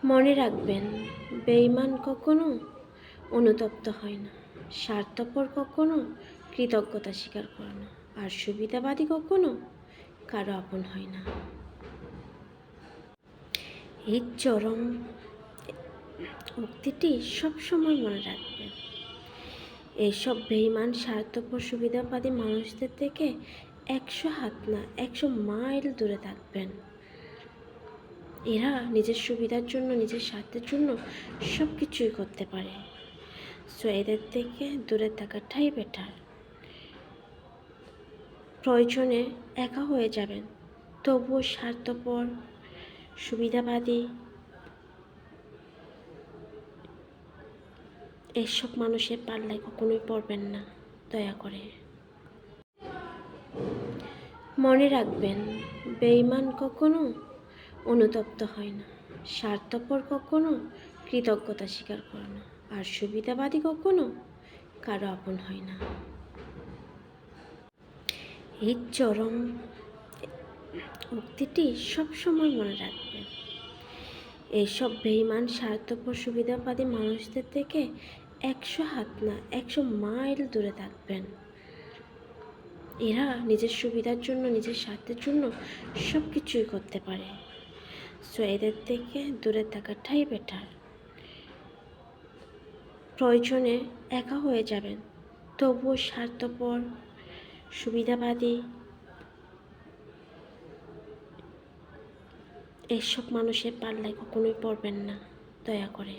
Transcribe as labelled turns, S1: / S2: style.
S1: মনে রাখবেন, বেঈমান কখনো অনুতপ্ত হয় না, স্বার্থপর কখনো কৃতজ্ঞতা স্বীকার করে না, আর সুবিধাবাদী কখনো কারো আপন হয় না। এই চরম উক্তিটি সবসময় মনে রাখবেন। এইসব বেঈমান স্বার্থপর সুবিধাবাদী মানুষদের থেকে 100 হাত না 100 মাইল দূরে থাকবেন। এরা নিজের সুবিধার জন্য, নিজের স্বার্থের জন্য সব কিছুই করতে পারে। সো এদের থেকে দূরে থাকাটাই বেটার। প্রয়োজনে একা হয়ে যাবেন, তবুও স্বার্থপর সুবিধাবাদী এসব মানুষের পাল্লায় কখনোই পড়বেন না, দয়া করে। মনে রাখবেন, বেঈমান কখনো অনুতপ্ত হয় না, স্বার্থপর কখনো কৃতজ্ঞতা স্বীকার করে না, আর সুবিধাবাদী কখনো কারো আপন হয় না। এই চরম উক্তিটি সবসময় মনে রাখবেন। এইসব বেঈমান স্বার্থপর সুবিধাবাদী মানুষদের থেকে 100 হাত না 100 মাইল দূরে থাকবেন। এরা নিজের সুবিধার জন্য, নিজের স্বার্থের জন্য সব কিছুই করতে পারে। সো এদের থেকে দূরে থাকাটাই বেটার। প্রয়োজনে একা হয়ে যাবেন, তবুও স্বার্থপর সুবিধাবাদী এসব মানুষের পাল্লায় কখনোই পড়বেন না, দয়া করে।